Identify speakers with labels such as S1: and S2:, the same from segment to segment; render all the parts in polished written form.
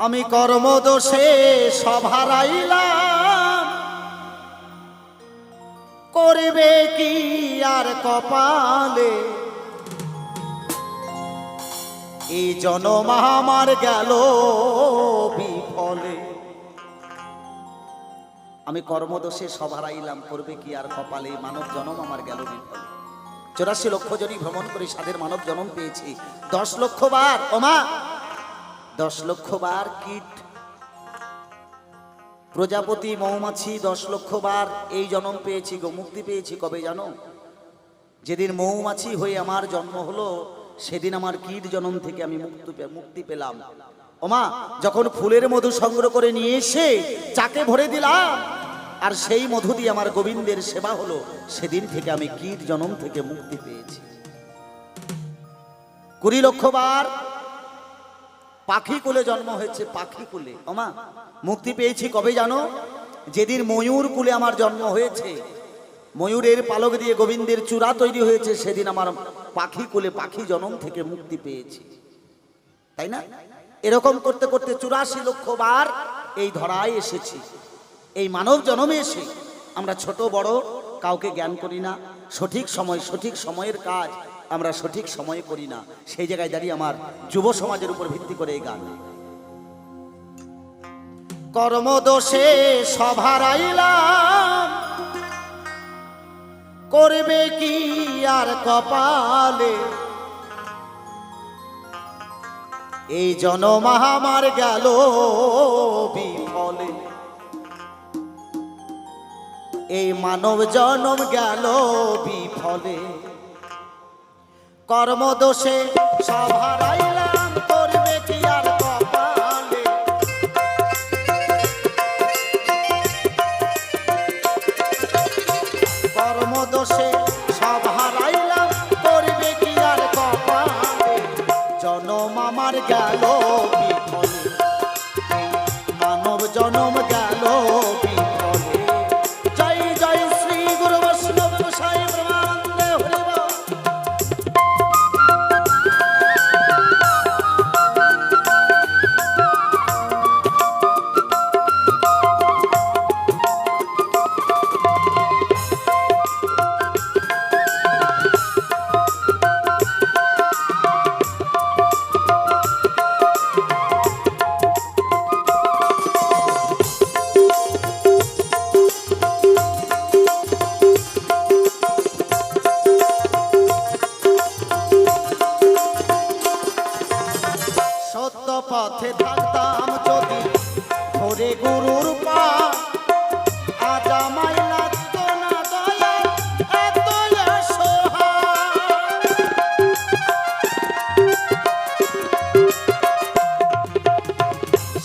S1: আমি কর্মদোষে সব হারাইলাম, করবে কি আর কপালে, এই জনম আমার গেল বিফলে। আমি কর্মদোষে সব হারাইলাম, করবে কি আর কপালে, মানব জনম আমার গেল বিফলে। 84 লক্ষ জনই ভ্রমণ করে সাধের মানব জনম পেয়েছি। 10 লক্ষ বার ওমা 10 লক্ষ বার কীট প্রজাপতি মৌমাছি 10 লক্ষ বার এই জন্ম পেয়েছি গো। মুক্তি পেয়েছি কবে জানো? যেদিন মৌমাছি হয়ে আমার জন্ম হলো, সেদিন আমার কীট জন্ম থেকে আমি মুক্তি পেলাম। ওমা যখন ফুলের মধু সংগ্রহ করে নিয়ে এসে চাকে ভরে দিলাম, আর সেই মধু দিয়ে আমার গোবিন্দের সেবা হলো, সেদিন থেকে আমি কীট জন্ম থেকে মুক্তি পেয়েছি। 20 লক্ষ বার পাখি কুলে জন্ম হয়েছে, পাখি কুলে ওমা মুক্তি পেয়েছি কবে জানো? যেদিন ময়ূর কুলে আমার জন্ম হয়েছে, ময়ূরের পালক দিয়ে গোবিন্দের চূড়া তৈরি হয়েছে, সেদিন আমার পাখি কুলে পাখি জন্ম থেকে মুক্তি পেয়েছি। তাই না? এরকম করতে করতে 84 লক্ষ বার এই ধরায় এসেছি। এই মানব জন্মে এসে আমরা ছোট বড় কাউকে জ্ঞান করি না। সঠিক সময় সঠিক সময়ের কাজ আমরা সঠিক সময়ে করি না। সেই জায়গায় দাঁড়িয়ে আমার যুব সমাজের উপর ভিত্তি করে এই গান। কর্মদোষে সব হারাইলাম, করবে কি আর কপালে, এই জনম আমার গেল বিফলে, এই মানব জনম গেল বিফলে। কর্মদোষে সব হারাইলাম, করবে কি আর কপালে, কর্মদোষে সব হারাইলাম, করবে কি আর কপালে, জনম আমার গেল বিফলে, মানব জনম গেল বিফলে। জয় জয় শ্রী গুরু বৈষ্ণব গোসাই ব্রহ্মানন্দে হরি বল। সত্য পথে থাকতাম যদি ধরে গুরুর পা, আজ আমায় লাগতো না দয়া এত অসহায়।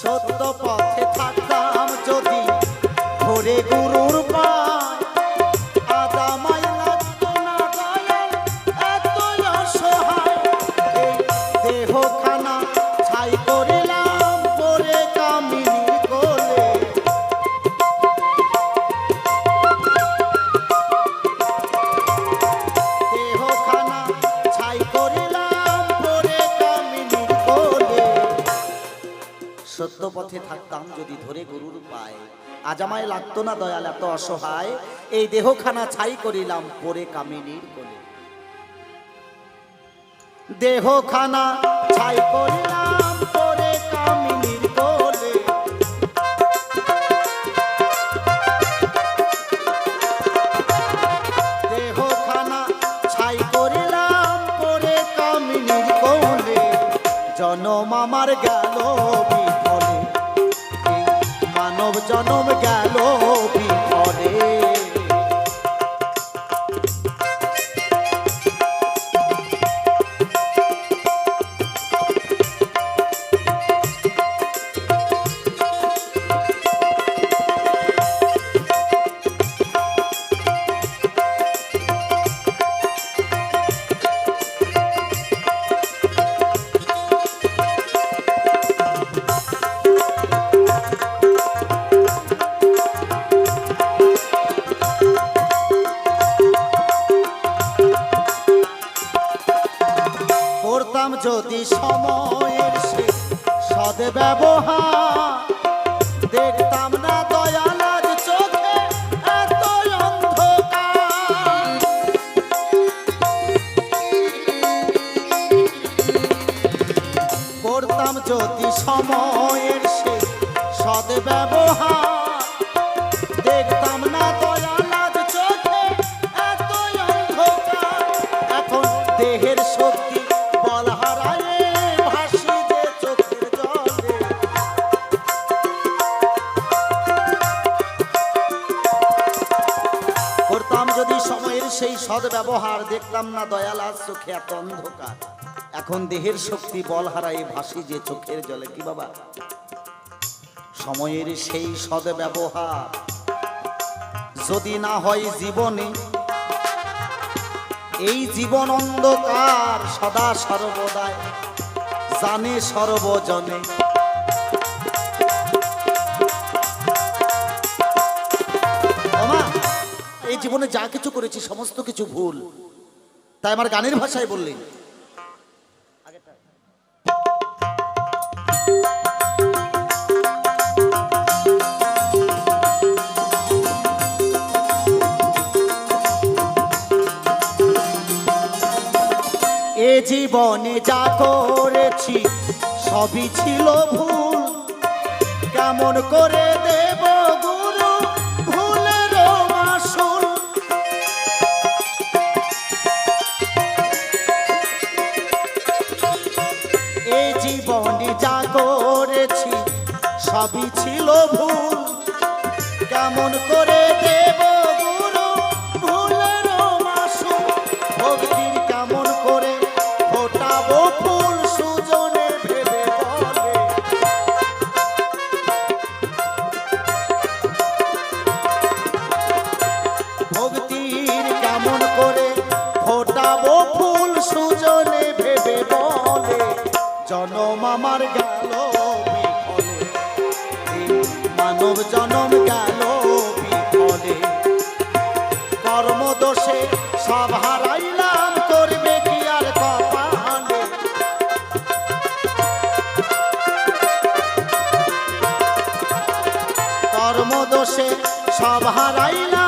S1: সত্য পথে থাকতাম যদি ধরে গুরুর পা, আজ আমায় লাগতো না দয়া এত অসহায়। এই দেহখানা ছাই করিলাম পরে কামিনী কোলে, দেহখানা ছাই করিলাম পরে কামিনী কোলে। সত্য পথে থাকতাম যদি ধরে গুরুর পায়, আজ আমায় লাগতো না দয়াল এত অসহায়, এই দেহখানা ছাই করিলাম পরে কামিনীর কোলে। দেহখানা ছাই করিলাম পরে কামিনীর কোলে, দেহখানা ছাই করিলাম পরে কামিনীর কোলে, জনম আমার গেল বিফলে, মানব জনম গেল বিফলে। করতাম যদি সময়ের সে সদ ব্যবহার দেখতাম না দয়াল আজ চোখে এত অন্ধকার। করতাম যদি সময়ের সে সদ ব্যবহার দেখতাম না দয়াল আজ চোখে এত অন্ধকার। এখন দেহের শক্তি বল হারায় ভাসি যে চোখের জলে। করতাম যদি সময়ের সেই সদ ব্যবহার দেখতাম না দয়াল আজ চোখে এত অন্ধকার। এখন দেহের শক্তি বল হারায় ভাসি যে চোখের জলে। কি বাবা, সময়ের সেই সদ ব্যবহার যদি না হয় জীবনে, এই জীবন অন্ধকার সদা সর্বদাই জানে সর্বজনে। ওমা, এই জীবনে যা কিছু করেছি সমস্ত কিছু ভুল, তাই আমার গানের ভাষায় বললেন এ জীবনে যা করেছি সবই ছিল ভুল, কেমন করে দেব গুরু ভুলের মাসুল। এ জীবনে যা করেছি সবই ছিল ভুল, কেমন করে দেব গুরু ভুলের মাসুল। ভক্তির কেমন করে ফোটাবো ফুল সুজনে ভেবে বলে। ভক্তির কেমন করে ফোটাবো ফুল সুজনে ভেবে বলে। জনম আমার গেল বিফলে, মানব জনম গেল বিফলে। কর্মদোষে সব হারাইলাম, করবে কি আর কপালে। কর্মদোষে সব হারাইলাম,